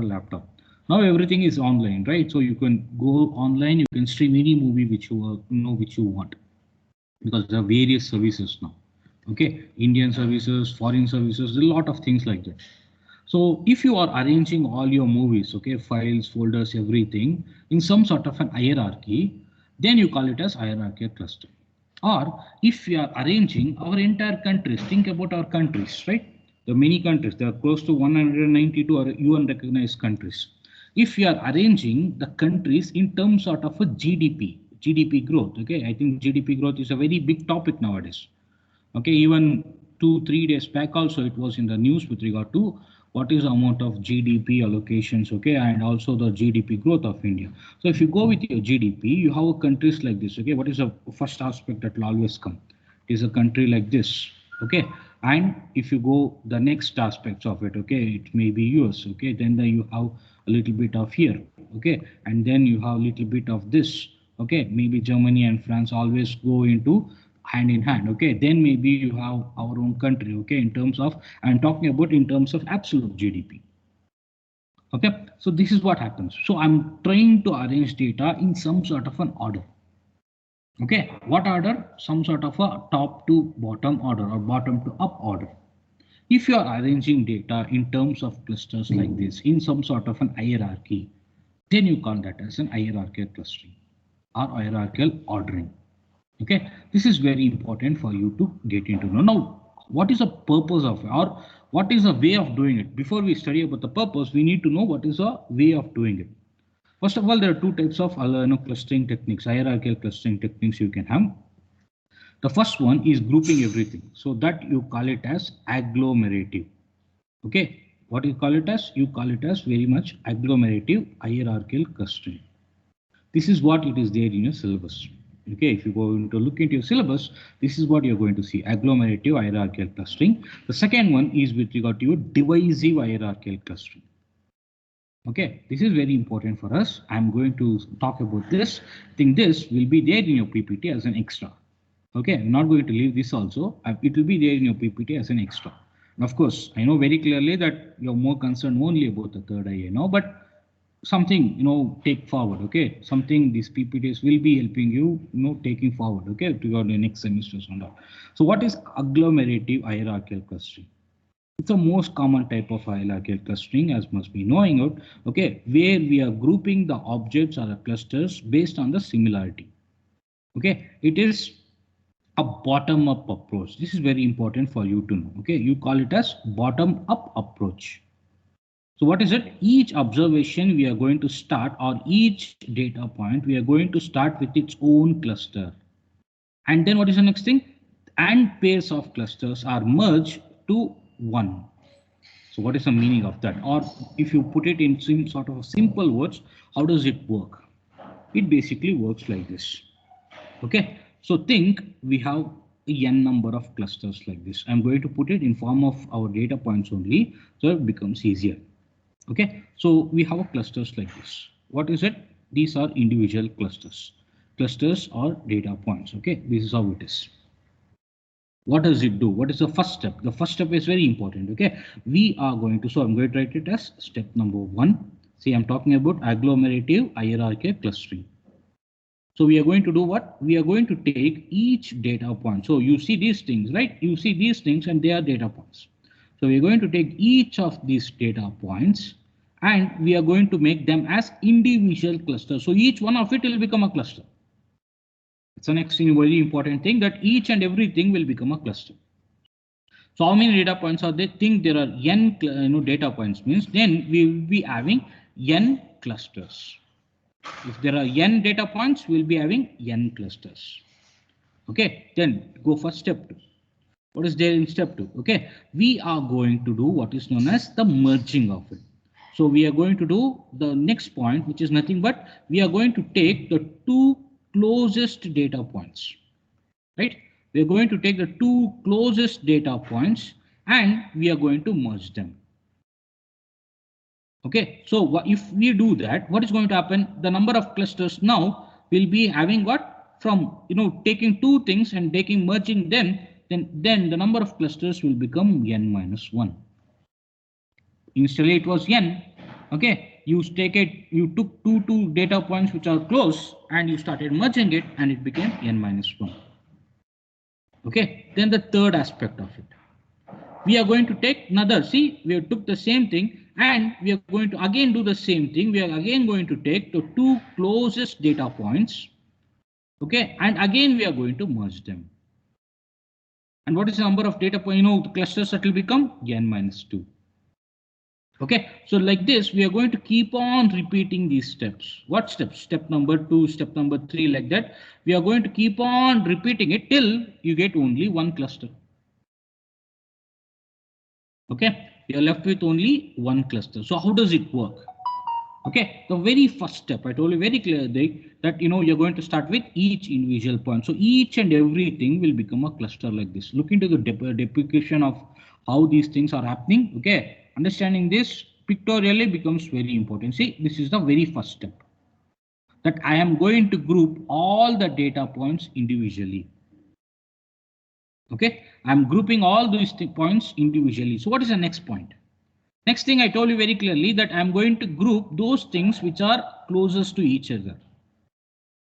laptop. Now everything is online, right? So you can go online, you can stream any movie which which you want, because there are various services now. Okay, Indian services, foreign services, a lot of things like that. So if you are arranging all your movies, okay, files, folders, everything in some sort of an hierarchy, then you call it as hierarchical cluster. Or if we are arranging our entire countries, think about our countries, right? The many countries, there are close to 192 UN recognized countries. If we are arranging the countries in terms sort of a GDP growth, okay, I think GDP growth is a very big topic nowadays. Okay, even 2 3 days back also it was in the news with regard to what is the amount of GDP allocations, okay, and also the GDP growth of India. So if you go with your GDP, you have countries like this, okay. What is the first aspect that will always come? It is a country like this, okay. And if you go the next aspects of it, okay, it may be US, okay, then you have a little bit of here, okay, and then you have a little bit of this, okay. Maybe Germany and France always go into hand in hand, okay. Then maybe you have our own country, okay, in terms of, I'm talking about in terms of absolute GDP, okay. So this is what happens. So I'm trying to arrange data in some sort of an order, okay. What order? Some sort of a top to bottom order or bottom to up order. If you are arranging data in terms of clusters like this in some sort of an hierarchy, then you call that as an hierarchical clustering or hierarchical ordering. Okay, this is very important for you to get into know. Now, what is the purpose of it, or what is the way of doing it? Before we study about the purpose, we need to know what is a way of doing it. First of all, there are two types of clustering techniques, hierarchical clustering techniques you can have. The first one is grouping everything, so that you call it as agglomerative. Okay, what you call it as? You call it as very much agglomerative hierarchical clustering. This is what it is there in your syllabus. Okay, if you go into look into your syllabus, this is what you're going to see: agglomerative hierarchical clustering. The second one is with regard to your divisive hierarchical clustering. Okay, this is very important for us. I'm going to talk about this. I think this will be there in your PPT as an extra. Okay, I'm not going to leave this also. It will be there in your PPT as an extra. And of course, I know very clearly that you're more concerned only about the third eye now, but something take forward, okay. Something these PPTs will be helping you, taking forward, okay, to your next semesters and all. So what is agglomerative hierarchical clustering? It's the most common type of hierarchical clustering, as must be knowing out, okay, where we are grouping the objects or the clusters based on the similarity. Okay, it is a bottom-up approach. This is very important for you to know. Okay, you call it as bottom-up approach. So what is it? Each observation we are going to start, or each data point we are going to start with its own cluster. And then what is the next thing? And pairs of clusters are merged to one. So what is the meaning of that? Or if you put it in some sort of simple words, how does it work? It basically works like this. Okay, so think we have n number of clusters like this. I'm going to put it in form of our data points only, so it becomes easier. Okay, so we have clusters like this. What is it? These are individual clusters. Clusters are data points. Okay, this is how it is. What does it do? What is the first step? The first step is very important. Okay, we are going to, so I'm going to write it as step number 1. See, I'm talking about agglomerative hierarchical clustering. So we are going to do what? We are going to take each data point. So you see these things, right? You see these things and they are data points. So we are going to take each of these data points and we are going to make them as individual clusters. So each one of it will become a cluster. It's the next thing, very important thing, that each and everything will become a cluster. So how many data points are there? Think there are n data points, means then we will be having n clusters. If there are n data points, we'll be having n clusters. Okay, then go for step 2. What is there in step 2? Okay, we are going to do what is known as the merging of it. So we are going to do the next point, which is nothing but we are going to take the two closest data points, right? We are going to take the two closest data points and we are going to merge them. Okay, so if we do that, what is going to happen? The number of clusters now will be having what? From taking two things and merging them, then the number of clusters will become n minus 1. Initially it was n, Okay, you took two data points which are close and you started merging it and it became n minus 1. Okay, then the third aspect of it. We are going to take another, see, we have took the same thing and we are going to again do the same thing. We are again going to take the two closest data points. Okay, and again we are going to merge them. And what is the number of data points? The clusters that will become n minus 2. Okay, so like this, we are going to keep on repeating these steps. What steps? Step number 2, step number 3, like that. We are going to keep on repeating it till you get only one cluster. Okay, you are left with only one cluster. So how does it work? Okay, the very first step, I told you very clearly that you're going to start with each individual point. So each and everything will become a cluster like this. Look into the depiction of how these things are happening. Okay, understanding this pictorially becomes very important. See, this is the very first step, that I am going to group all the data points individually. Okay, I'm grouping all these points individually. So what is the next point? Next thing, I told you very clearly that I'm going to group those things which are closest to each other.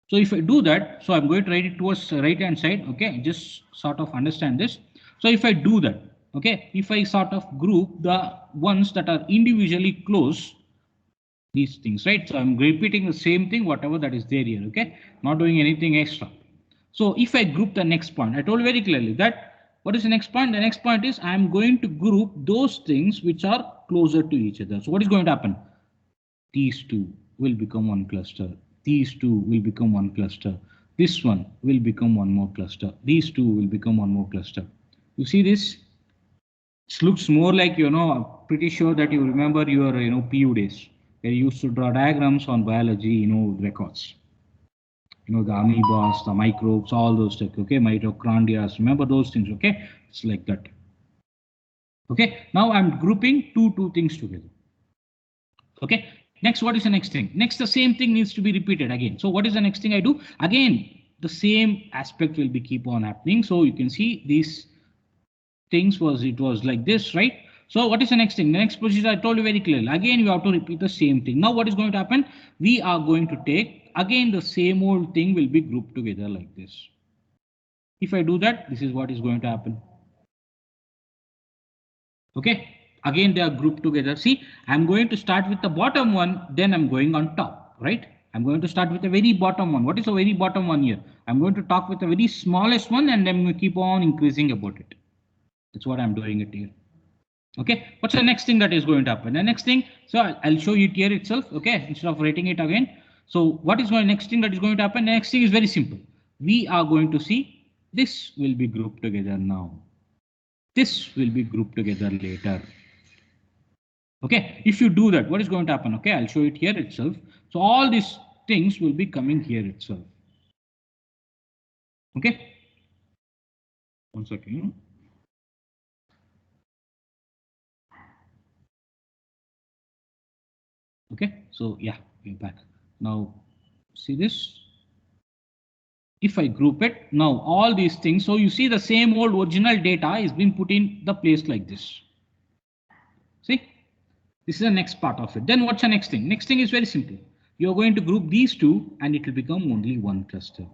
So if I do that, so I'm going to write it towards the right hand side. Okay, just sort of understand this. So if I do that, okay, if I sort of group the ones that are individually close, these things, right? So I'm repeating the same thing, whatever that is there here. Okay, not doing anything extra. So if I group the next point, I told you very clearly that what is the next point? The next point is I'm going to group those things which are closer to each other. So what is going to happen? These two will become one cluster. These two will become one cluster. This one will become one more cluster. These two will become one more cluster. You see this? It looks more like, pretty sure that you remember your, PU days, where you used to draw diagrams on biology, records. The amoebas, the microbes, all those stuff. Okay, mitochondria. Remember those things. Okay, it's like that. Okay, now I'm grouping two things together. Okay, next, what is the next thing? Next, the same thing needs to be repeated again. So what is the next thing I do? Again, the same aspect will be keep on happening. So you can see these things it was like this, right? So what is the next thing? The next procedure I told you very clearly. Again, you have to repeat the same thing. Now what is going to happen? We are going to take again the same old thing will be grouped together like this. If I do that, this is what is going to happen. Okay, again they are grouped together. See, I'm going to start with the bottom one, then I'm going on top, right? I'm going to start with the very bottom one. What is the very bottom one here? I'm going to talk with the very smallest one and then we keep on increasing about it. That's what I'm doing it here. Okay, what's the next thing that is going to happen? The next thing, so I'll show you it here itself. Okay, instead of writing it again. So what is going next thing that is going to happen? The next thing is very simple. We are going to see this will be grouped together now. This will be grouped together later. Okay, if you do that, what is going to happen? Okay, I'll show it here itself. So all these things will be coming here itself. Okay, one second. Okay, so yeah, we're back. Now see this. If I group it, now all these things, so you see the same old original data is being put in the place like this. See, this is the next part of it. Then what's the next thing? Next thing is very simple. You're going to group these two and it will become only one cluster.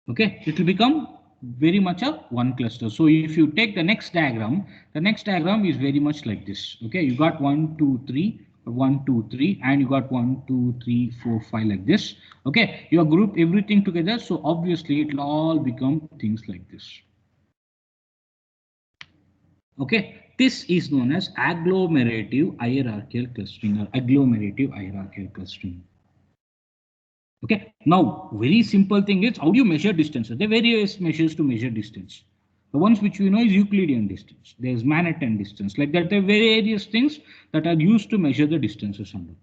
Okay, it will become very much a one cluster. So if you take the next diagram is very much like this. Okay, you got 1, 2, 3, 1, 2, 3, and you got 1, 2, 3, 4, 5 like this. Okay, you have grouped everything together. So obviously it will all become things like this. Okay, this is known as agglomerative hierarchical clustering or agglomerative hierarchical clustering. Okay, now very simple thing is how do you measure distance? There are various measures to measure distance. The ones which we know is Euclidean distance. There's Manhattan distance. Like that, there are various things that are used to measure the distances under.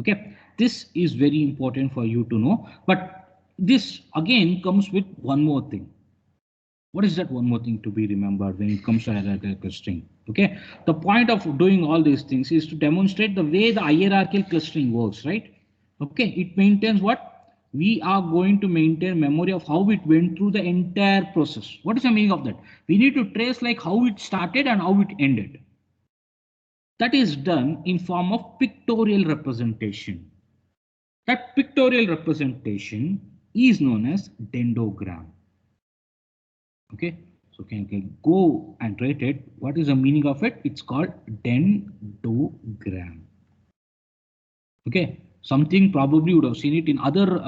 Okay, this is very important for you to know. But this again comes with one more thing. What is that one more thing to be remembered when it comes to hierarchical clustering? Okay, the point of doing all these things is to demonstrate the way the hierarchical clustering works, right? Okay, it maintains what? We are going to maintain memory of how it went through the entire process. What is the meaning of that? We need to trace like how it started and how it ended. that is done in form of pictorial representation. That pictorial representation is known as dendrogram. Okay, so can you go and write it? What is the meaning of it? It's called dendrogram. Okay, something probably would have seen it in other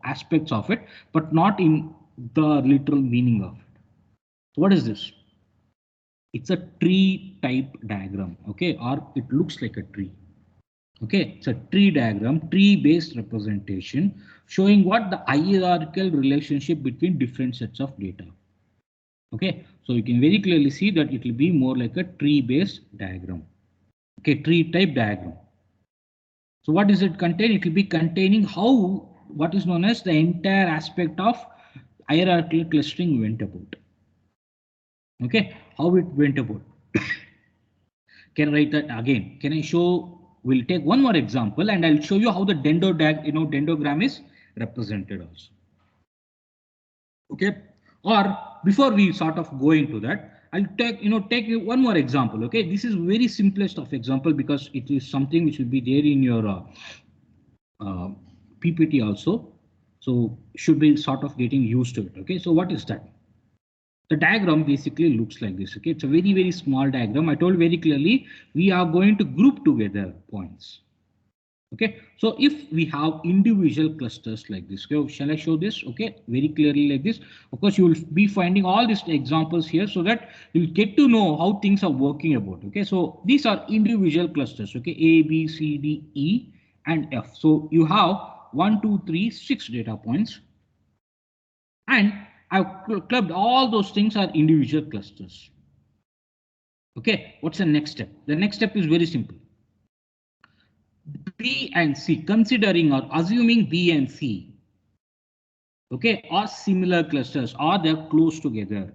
aspects of it, but not in the literal meaning of it. So what is this? It's a tree type diagram, okay, or it looks like a tree. Okay, it's a tree diagram, tree based representation showing what the hierarchical relationship between different sets of data. Okay, so you can very clearly see that it will be more like a tree based diagram. Okay, tree type diagram. So what does it contain? It will be containing how what is known as the entire aspect of hierarchical clustering went about. Okay, how it went about. Can I write that again? Can I show? We'll take one more example and I'll show you how the dendrogram is represented also. Okay, or before we sort of go into that, I'll take one more example. Okay, this is very simplest of example because it is something which will be there in your PPT also. So should be sort of getting used to it. Okay, so what is that? The diagram basically looks like this. Okay, it's a very, very small diagram. I told very clearly we are going to group together points. Okay, so if we have individual clusters like this, okay, shall I show this? Okay, very clearly like this. Of course, you will be finding all these examples here so that you'll get to know how things are working about. Okay, so these are individual clusters. Okay, A, B, C, D, E, and F. So you have 1, 2, 3, 6 data points, and I've clubbed all those things are individual clusters. Okay, what's the next step? The next step is very simple. B and C, considering or assuming B and C, okay, are similar clusters or they're close together.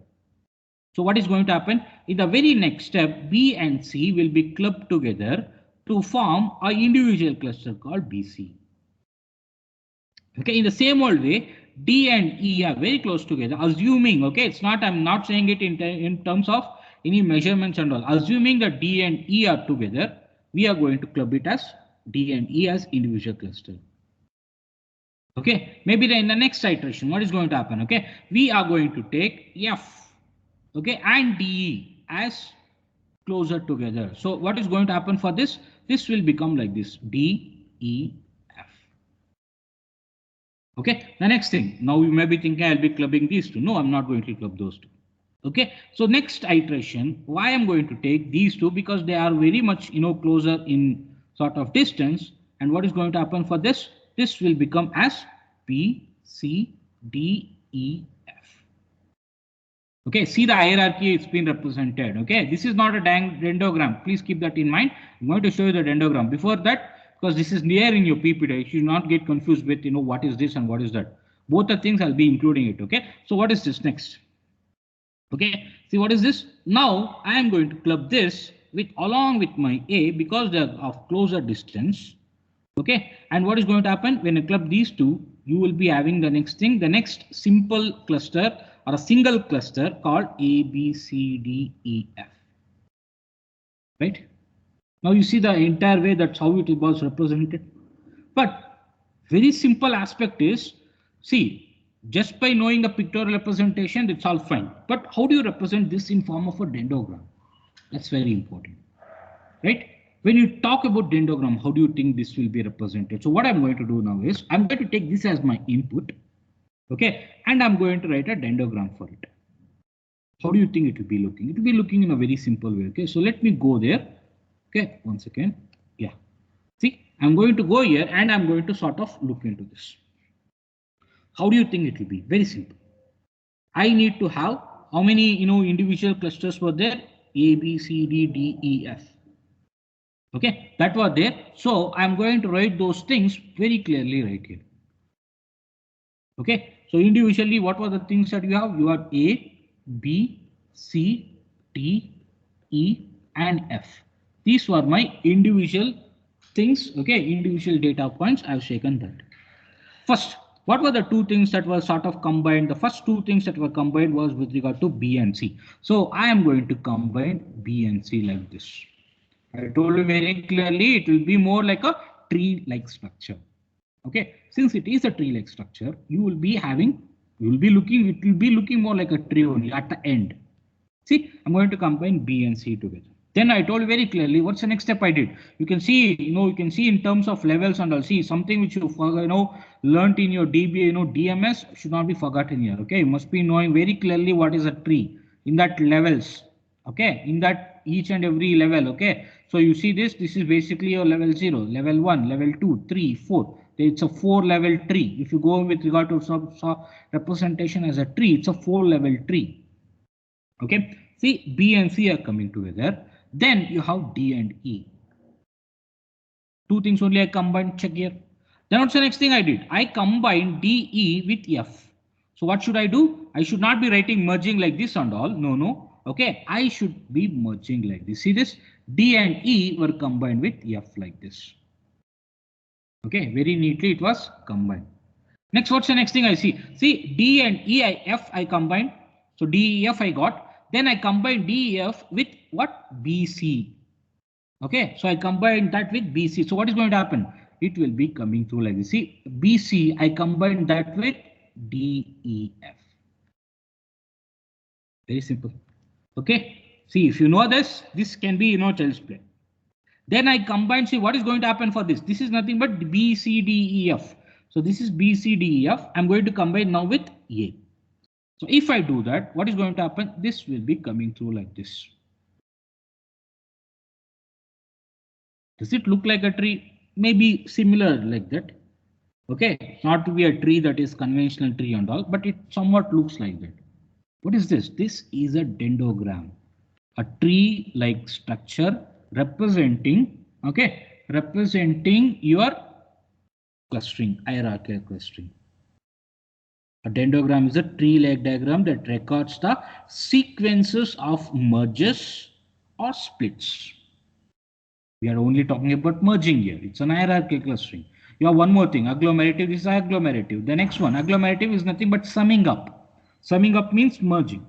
So what is going to happen? In the very next step, B and C will be clubbed together to form an individual cluster called BC. Okay, in the same old way, D and E are very close together, assuming, okay, it's not, I'm not saying it in terms of any measurements and all, assuming that D and E are together, we are going to club it as D and E as individual cluster. Okay, maybe in the next iteration, what is going to happen? Okay, we are going to take F, okay, and DE as closer together. So what is going to happen for this? This will become like this, D, E, F. Okay, the next thing, now you may be thinking I'll be clubbing these two. No, I'm not going to club those two. Okay, so next iteration, why I'm going to take these two? Because they are very much, closer in sort of distance. And what is going to happen for this? This will become as B, C, D, E, F. Okay, see the hierarchy, it's been represented. Okay, this is not a dendrogram. Please keep that in mind. I'm going to show you the dendrogram. Before that, because this is near in your PPT, you should not get confused with, what is this and what is that. Both the things I'll be including it. Okay, so what is this next? Okay, see what is this? Now I am going to club this with along with my A because they are of closer distance. Okay, and what is going to happen when I club these two? You will be having the next thing, the next simple cluster or a single cluster called A, B, C, D, E, F. Right? Now you see the entire way that's how it was represented. But very simple aspect is, see, just by knowing the pictorial representation, it's all fine. But how do you represent this in form of a dendrogram? That's very important, right? When you talk about dendrogram, how do you think this will be represented? So what I'm going to do now is I'm going to take this as my input, okay, and I'm going to write a dendrogram for it. How do you think it will be looking? It will be looking in a very simple way. Okay, so let me go there. Okay, one second. Yeah, see, I'm going to go here and I'm going to sort of look into this. How do you think it will be? Very simple. I need to have how many individual clusters were there? A, B, C, D, D, E, F. Okay, that were there. So I'm going to write those things very clearly right here. Okay, so individually, what were the things that you have? You have A, B, C, D, E, and F. These were my individual things. Okay, individual data points. I've taken that. First, what were the two things that were sort of combined? The first two things that were combined was with regard to B and C. So I am going to combine B and C like this. I told you very clearly, it will be more like a tree-like structure. Okay, since it is a tree-like structure, you will be looking, it will be looking more like a tree only at the end. See, I'm going to combine B and C together. Then I told very clearly what's the next step I did. You can see, you can see in terms of levels and I'll see something which you learnt in your DBA, DMS should not be forgotten here. Okay, you must be knowing very clearly what is a tree in that levels. Okay, in that each and every level. Okay, so you see this is basically your level 0, level 1, level 2, 3, 4. It's a 4-level tree. If you go with regard to some representation as a tree, it's a 4-level tree. Okay, see B and C are coming together. Then you have D and E. Two things only I combined, check here. Then what's the next thing I did? I combined DE with F. So what should I do? I should not be writing merging like this and all. No. Okay, I should be merging like this. See this? D and E were combined with F like this. Okay, very neatly it was combined. Next, what's the next thing I see? See, D and F I combined. So DEF I got. Then I combine DEF with what? BC. Okay, so I combine that with BC. So what is going to happen? It will be coming through like this. See, BC, I combine that with DEF. Very simple. Okay, see, if you know this can be, child's play. Then I combine, see what is going to happen for this? This is nothing but BCDEF. So this is BCDEF. I'm going to combine now with A. So if I do that, what is going to happen? This will be coming through like this. Does it look like a tree? Maybe similar like that. Okay, not to be a tree that is conventional tree and all, but it somewhat looks like that. What is this? This is a dendrogram, a tree-like structure representing, representing your clustering, hierarchical clustering. A dendrogram is a tree-like diagram that records the sequences of merges or splits. We are only talking about merging here. It's an hierarchical clustering. You have one more thing, agglomerative. This is agglomerative. The next one, agglomerative is nothing but summing up. Summing up means merging.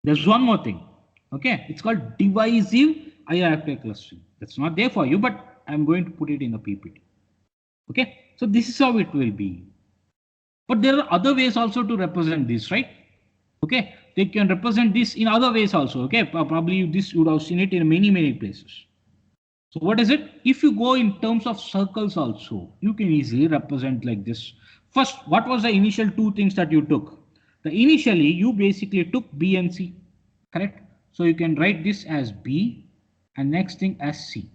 There's one more thing. Okay, it's called divisive hierarchical clustering. That's not there for you, but I'm going to put it in the PPT. Okay, so this is how it will be. But there are other ways also to represent this, right? Okay, they can represent this in other ways also. Okay, probably this you would have seen it in many places. So what is it? If you go in terms of circles also, you can easily represent like this. First, what was the initial two things that you took? Initially, you basically took B and C, correct? So you can write this as B and next thing as C.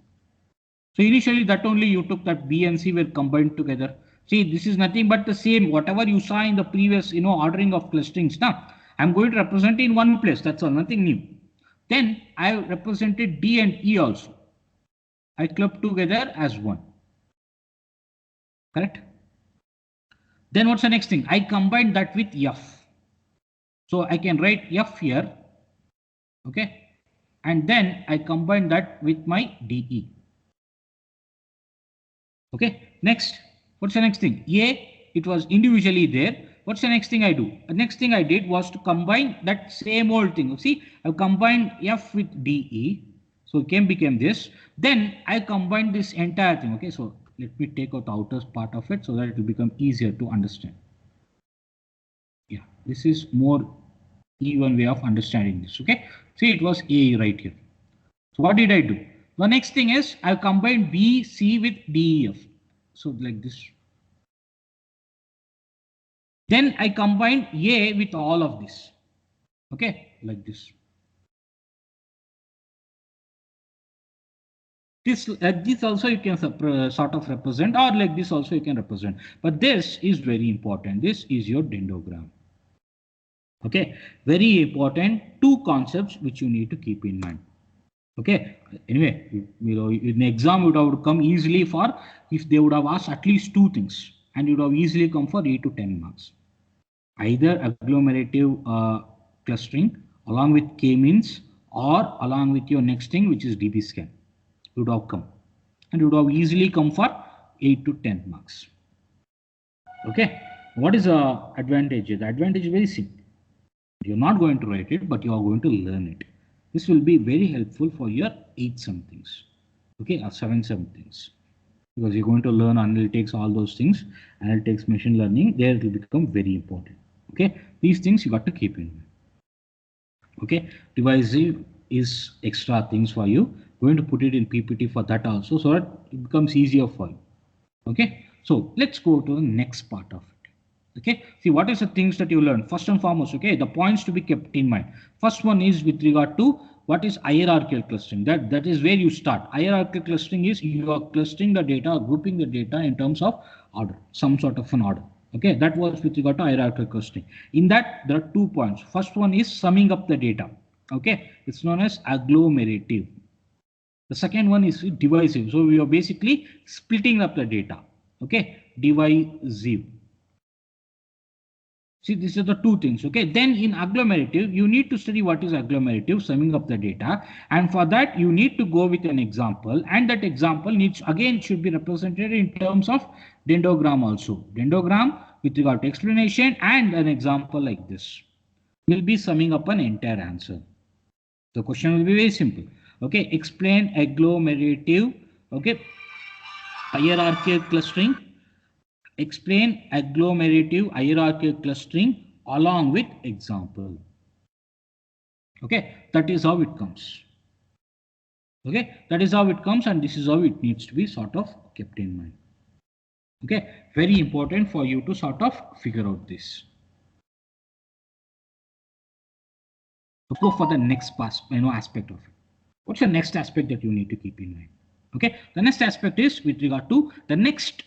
So initially that only you took that B and C were combined together. See, this is nothing but the same, whatever you saw in the previous, ordering of clusterings. Now, I'm going to represent it in one place. That's all, nothing new. Then I represented D and E also. I clubbed together as one. Correct? Then what's the next thing? I combined that with F. So I can write F here. Okay. And then I combine that with my DE. Okay. Next. What's the next thing? A, it was individually there. What's the next thing I do? The next thing I did was to combine that same old thing. See, I've combined F with DE. So it became this. Then I combine this entire thing. Okay, so let me take out the outer part of it so that it will become easier to understand. Yeah, this is more even way of understanding this. Okay, see, it was A right here. So what did I do? The next thing is I combined B, C with DEF. So like this. Then I combined A with all of this. Okay, like this. This also you can sort of represent, or like this also you can represent. But this is very important. This is your dendrogram. Okay, very important. Two concepts which you need to keep in mind. Okay, anyway, in exam it would have come easily for if they would have asked at least two things, and it would have easily come for 8 to 10 marks. Either agglomerative clustering along with k-means, or along with your next thing, which is DB scan. Would have come, and would have easily come for 8 to 10 marks. Okay, what is the advantage? The advantage is very simple. You're not going to write it, but you are going to learn it. This will be very helpful for your 8 somethings. Okay, are seven things. Because you're going to learn analytics, all those things, analytics, machine learning, there it will become very important. Okay, these things you got to keep in mind. Okay, divisive is extra things for you. Going to put it in PPT for that also, so that it becomes easier for you. Okay, so let's go to the next part of it. Okay, see what is the things that you learn. First and foremost, okay, the points to be kept in mind. First one is with regard to what is hierarchical clustering. That is where you start. Hierarchical clustering is you are clustering the data, grouping the data in terms of order, some sort of an order. Okay, that was with regard to hierarchical clustering. In that, there are 2 points. First one is summing up the data. Okay, it's known as agglomerative. The second one is divisive. So we are basically splitting up the data. Okay, divisive. See, these are the 2 things. Okay, then in agglomerative, you need to study what is agglomerative, summing up the data. And for that, you need to go with an example. And that example needs, again, should be represented in terms of dendrogram also. Dendrogram with regard to explanation and an example like this. Will be summing up an entire answer. The question will be very simple. Okay, explain agglomerative. Okay, hierarchical clustering. Explain agglomerative hierarchical clustering along with example. Okay, that is how it comes. Okay, that is how it comes, and this is how it needs to be sort of kept in mind. Okay, very important for you to sort of figure out this. Go for the next aspect of it. What's the next aspect that you need to keep in mind? Okay, the next aspect is with regard to the next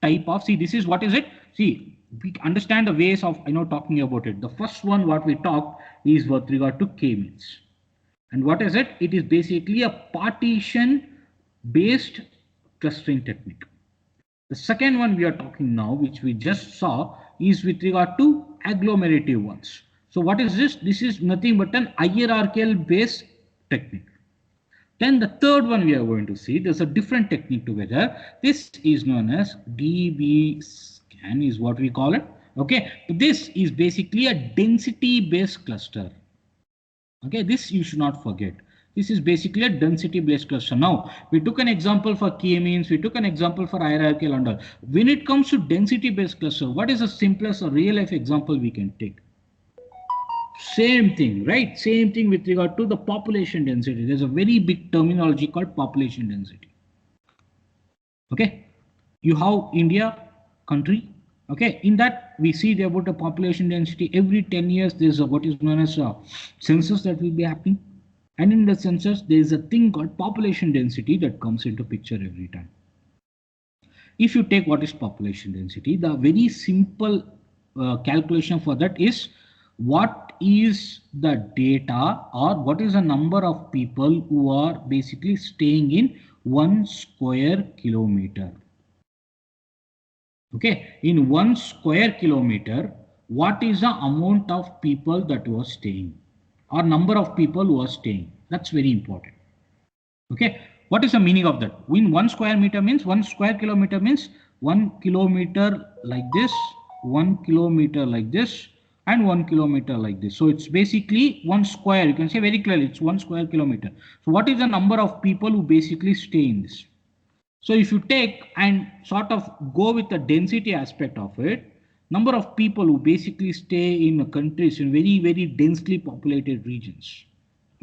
type of, see, this is what is it? See, we understand the ways of talking about it. The first one what we talked is with regard to k-means. And what is it? It is basically a partition based clustering technique. The second one we are talking now, which we just saw, is with regard to agglomerative ones. So what is this? This is nothing but an hierarchical based technique. Then the third one we are going to see, there's a different technique together. This is known as DB-scan is what we call it. Okay, this is basically a density based cluster. Okay, this you should not forget. This is basically a density based cluster. Now, we took an example for k-means, we took an example for hierarchical and all. When it comes to density based cluster, what is the simplest or real life example we can take? Same thing, right? Same thing with regard to the population density. There's a very big terminology called population density. Okay, you have India country. Okay, in that we see about the population density. Every 10 years there's a, what is known as a census that will be happening, and in the census there is a thing called population density that comes into picture every time. If you take what is population density, the very simple calculation for that is what is the data or what is the number of people who are basically staying in 1 square kilometer. Okay, in 1 square kilometer, what is the amount of people that was staying or number of people who are staying? That's very important. Okay, what is the meaning of that? In 1 square meter means 1 square kilometer means 1 kilometer like this, 1 kilometer like this, and 1 kilometer like this. So it's basically 1 square. You can say very clearly it's 1 square kilometer. So what is the number of people who basically stay in this? So if you take and sort of go with the density aspect of it, number of people who basically stay in countries in very, very densely populated regions.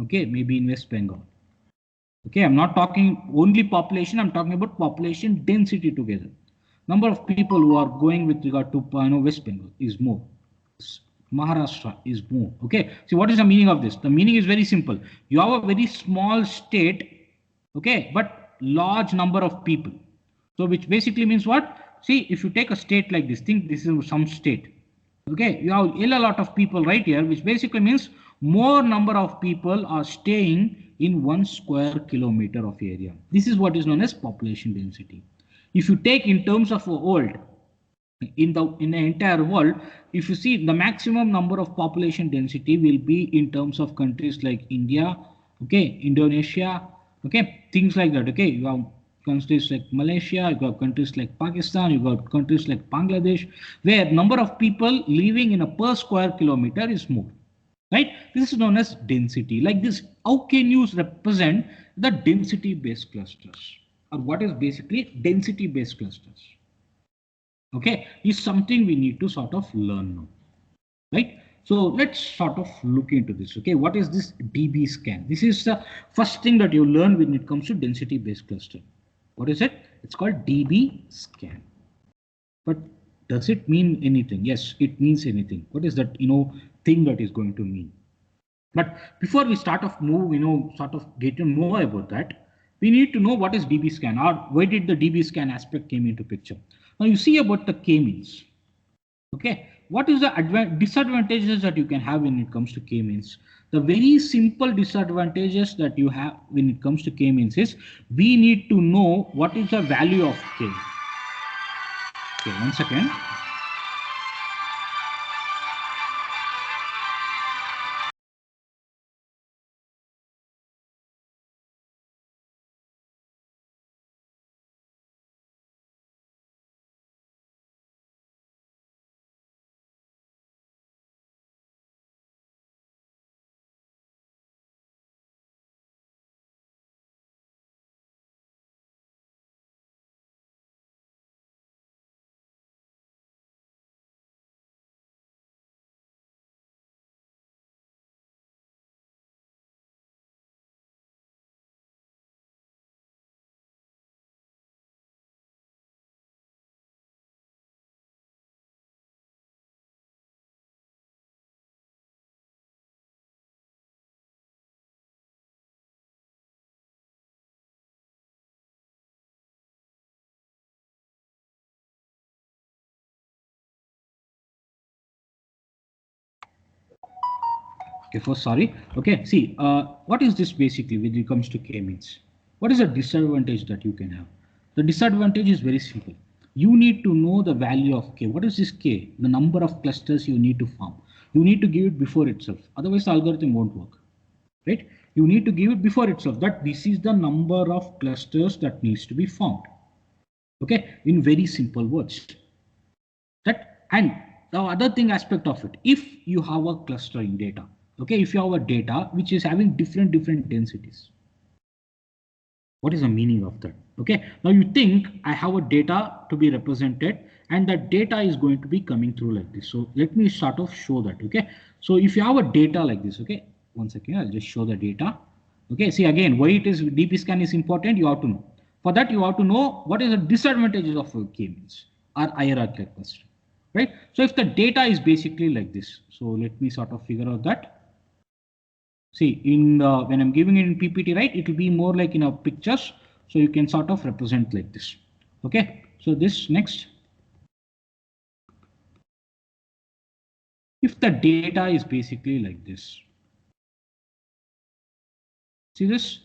Okay, maybe in West Bengal. Okay, I'm not talking only population, I'm talking about population density together. Number of people who are going with regard to West Bengal is more. Maharashtra is more. Okay, see what is the meaning of this? The meaning is very simple. You have a very small state, okay, but large number of people. So which basically means what? See, if you take a state like this, think this is some state. Okay, you have a lot of people right here, which basically means more number of people are staying in 1 square kilometer of area. This is what is known as population density. If you take in terms of a world, in the entire world, if you see the maximum number of population density will be in terms of countries like India, okay, Indonesia, okay, things like that. Okay, you have countries like Malaysia, you got countries like Pakistan, you got countries like Bangladesh, where number of people living in a per square kilometer is more. right? This is known as density. Like this, how can you represent the density based clusters, or what is basically density based clusters? Okay, is something we need to sort of learn now, right? So let's sort of look into this. Okay, what is this DB scan? This is the first thing that you learn when it comes to density based cluster. What is it? It's called DB scan. But does it mean anything? Yes, it means anything. What is that, thing that is going to mean? But before we start off move, sort of get to know about that, we need to know what is DB scan, or where did the DB scan aspect came into picture. Now you see about the k-means. Okay, what is the disadvantages that you can have when it comes to k-means? The very simple disadvantages that you have when it comes to k-means is we need to know what is the value of k. Okay, 1 second. Okay, first, sorry. Okay, see, what is this basically when it comes to k-means? What is the disadvantage that you can have? The disadvantage is very simple. You need to know the value of k. What is this k? The number of clusters you need to form. You need to give it before itself. Otherwise, the algorithm won't work. Right? You need to give it before itself that this is the number of clusters that needs to be formed. Okay, in very simple words. That, and the other thing aspect of it, if you have a clustering data, okay, if you have a data which is having different densities, what is the meaning of that? Okay, now you think I have a data to be represented and that data is going to be coming through like this. So let me sort of show that. Okay, so if you have a data like this, okay, 1 second, I'll just show the data. Okay, see again, why it is DB scan is important, you have to know. For that, you have to know what is the disadvantages of k-means or hierarchical cluster, right? So if the data is basically like this, so let me sort of figure out that. See, in when I'm giving it in PPT, right, it will be more like in a pictures, so you can sort of represent like this. Okay, so this next. If the data is basically like this, see this,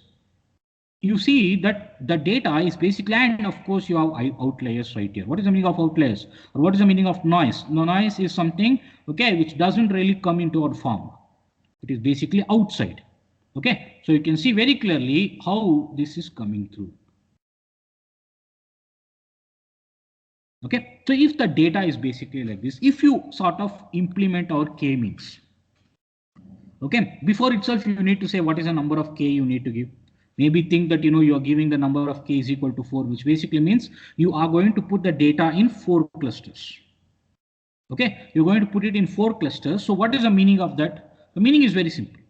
you see that the data is basically, and of course you have outliers right here. What is the meaning of outliers, or what is the meaning of noise? No, noise is something, okay, which doesn't really come into our form. It is basically outside. Okay, so you can see very clearly how this is coming through. Okay, so if the data is basically like this, if you sort of implement our k-means, okay, before itself you need to say what is the number of k you need to give. Maybe think that you are giving the number of k is equal to 4, which basically means you are going to put the data in 4 clusters. Okay, you're going to put it in 4 clusters. So what is the meaning of that? The meaning is very simple,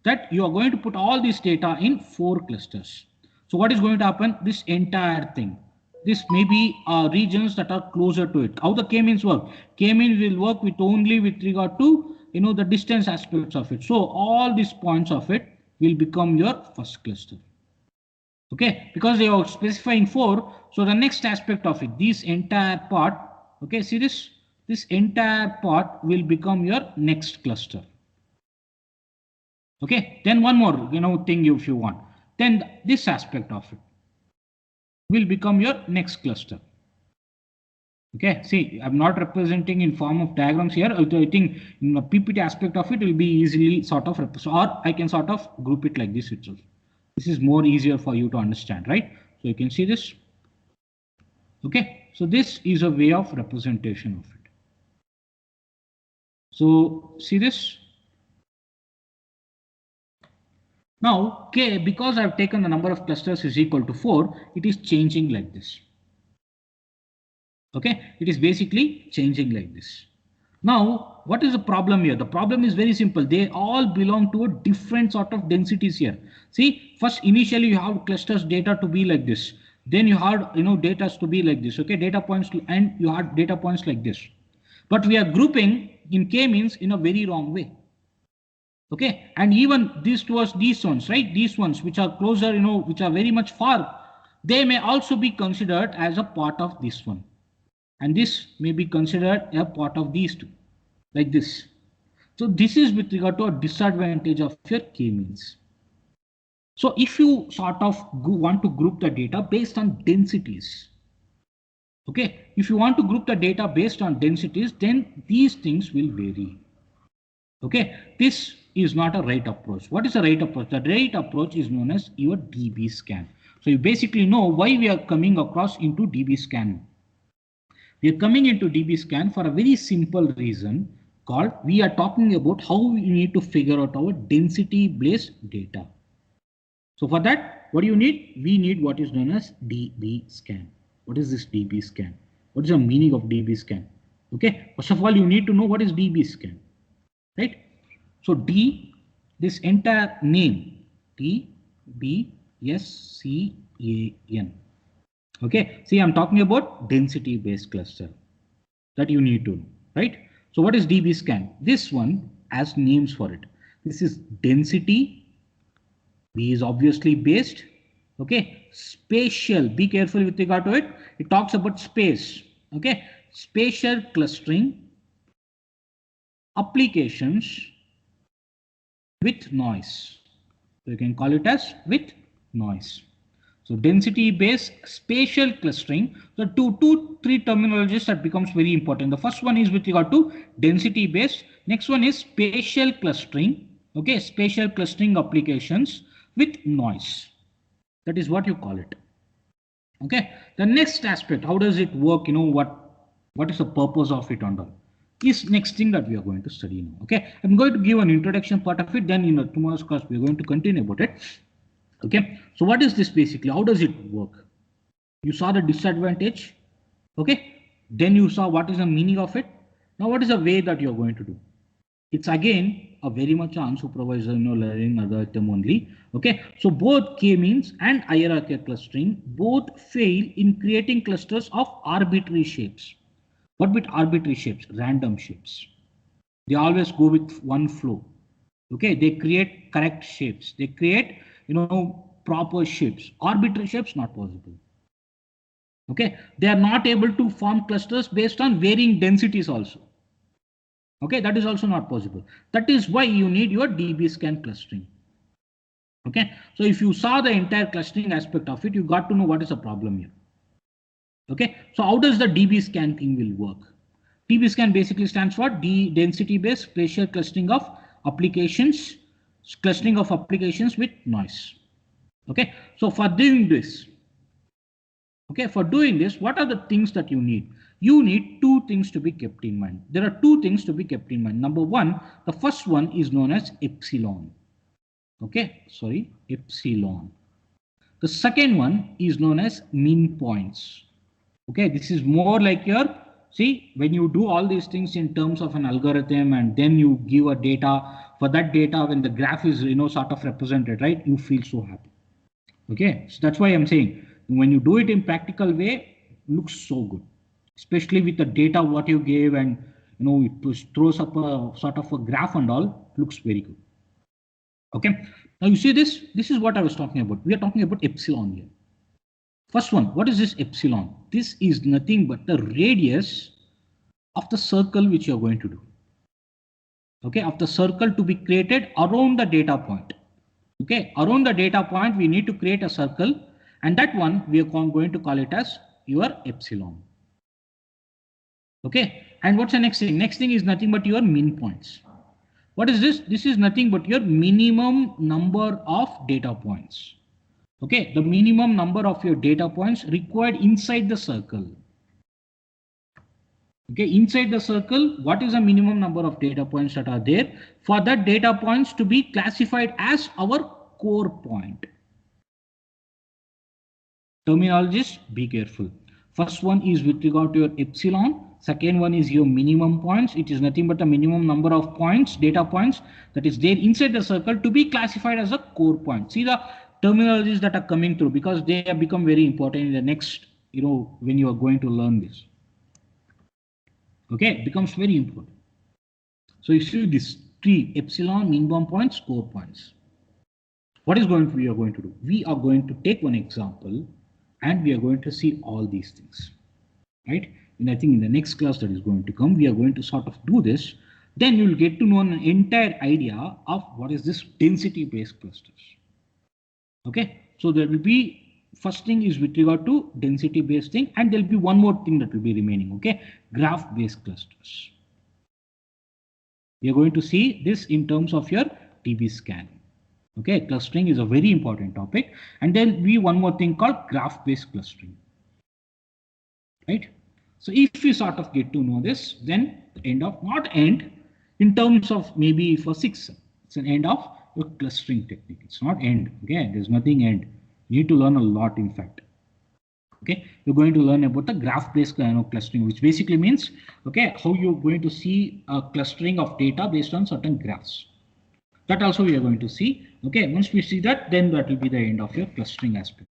that you are going to put all this data in 4 clusters. So what is going to happen? This entire thing, this may be regions that are closer to it. How the k-means work? K-means will work with only with regard to the distance aspects of it. So all these points of it will become your first cluster. Okay, because they are specifying 4. So the next aspect of it, this entire part, okay, see this entire part will become your next cluster. Okay, then one more thing if you want, then this aspect of it will become your next cluster. Okay, see, I'm not representing in form of diagrams here. I think in the PPT aspect of it will be easily sort of or I can sort of group it like this itself. This is more easier for you to understand, right? So you can see this. Okay, so this is a way of representation of it. So see this. Now K, because I've taken the number of clusters is equal to 4, it is changing like this. Okay, it is basically changing like this. Now, what is the problem here? The problem is very simple. They all belong to a different sort of densities here. See, first initially you have clusters data to be like this. Then you have, data to be like this. Okay, data points and you have data points like this. But we are grouping in k-means in a very wrong way. Okay, and even these towards these ones, right? These ones which are closer, which are very much far, they may also be considered as a part of this one. And this may be considered a part of these two, like this. So this is with regard to a disadvantage of your k-means. So if you sort of want to group the data based on densities, okay, if you want to group the data based on densities, then these things will vary. Okay, this is not a right approach. What is the right approach? The right approach is known as your DB scan. So you basically know why we are coming across into DB scan. We are coming into DB scan for a very simple reason called we are talking about how we need to figure out our density based data. So for that, what do you need? We need what is known as DB scan. What is this DB scan? What is the meaning of DB scan? Okay, first of all, you need to know what is DB scan, right? So D, this entire name, DBSCAN. Okay, see, I'm talking about density based cluster that you need to know, right? So what is DB scan? This one has names for it. This is density. B is obviously based. Okay, spatial. Be careful with regard to it. It talks about space. Okay, spatial clustering applications with noise. So you can call it as with noise. So density based spatial clustering. So three terminologies that becomes very important. The first one is with regard to density based. Next one is spatial clustering. Okay, spatial clustering applications with noise. That is what you call it. Okay. The next aspect, how does it work? What is the purpose of it and all? Is next thing that we are going to study now. Okay. I'm going to give an introduction part of it. Then in tomorrow's class, we are going to continue about it. Okay, so what is this basically? How does it work? You saw the disadvantage. Okay, then you saw what is the meaning of it. Now what is the way that you're going to do? It's again a very much unsupervised learning algorithm only. Okay, so both k-means and hierarchical clustering both fail in creating clusters of arbitrary shapes. What with arbitrary shapes? Random shapes. They always go with one flow. Okay, they create correct shapes. They create, proper shapes. Arbitrary shapes, not possible. Okay, they are not able to form clusters based on varying densities also. Okay, that is also not possible. That is why you need your DB scan clustering. Okay, so if you saw the entire clustering aspect of it, you got to know what is the problem here. Okay, so how does the DB scan thing will work? DB scan basically stands for density based spatial clustering of applications, with noise. Okay, so for doing this, what are the things that you need? You need two things to be kept in mind. There are two things to be kept in mind. Number one, the first one is known as epsilon. Okay, sorry, epsilon. The second one is known as mean points. Okay, this is more like your, see, when you do all these things in terms of an algorithm and then you give a data, for that data when the graph is sort of represented, right, you feel so happy. Okay, so that's why I'm saying when you do it in practical way, it looks so good, especially with the data what you gave, and it throws up a sort of a graph and all, looks very good. Okay, now you see this is what I was talking about. We are talking about epsilon here. First one, what is this epsilon? This is nothing but the radius of the circle which you are going to do. Okay, of the circle to be created around the data point. Okay, around the data point, we need to create a circle, and that one we are going to call it as your epsilon. Okay, and what's the next thing? Next thing is nothing but your mean points. What is this? This is nothing but your minimum number of data points. Okay, the minimum number of your data points required inside the circle. Okay, inside the circle, what is the minimum number of data points that are there for that data points to be classified as our core point. Terminologies, be careful. First one is with regard to your epsilon. Second one is your minimum points. It is nothing but a minimum number of points, data points that is there inside the circle to be classified as a core point. See the terminologies that are coming through because they have become very important in the next, when you are going to learn this. Okay, it becomes very important. So you see this three: epsilon, minimum points, core points. What is we are going to do? We are going to take one example and we are going to see all these things, right? And I think in the next class that is going to come, we are going to sort of do this. Then you will get to know an entire idea of what is this density-based clusters. Okay, so there will be first thing is with regard to density-based thing, and there will be one more thing that will be remaining. Okay, graph-based clusters. We are going to see this in terms of your DB-scan. Okay, clustering is a very important topic. And then we one more thing called graph-based clustering. Right? So if you sort of get to know this, then the end of, not end, in terms of maybe for 6, it's an end of your clustering technique. It's not end. Okay, there's nothing end. You need to learn a lot, in fact. Okay, you're going to learn about the graph-based clustering, which basically means, okay, how you're going to see a clustering of data based on certain graphs. That also we are going to see. Okay, once we see that, then that will be the end of your clustering aspect.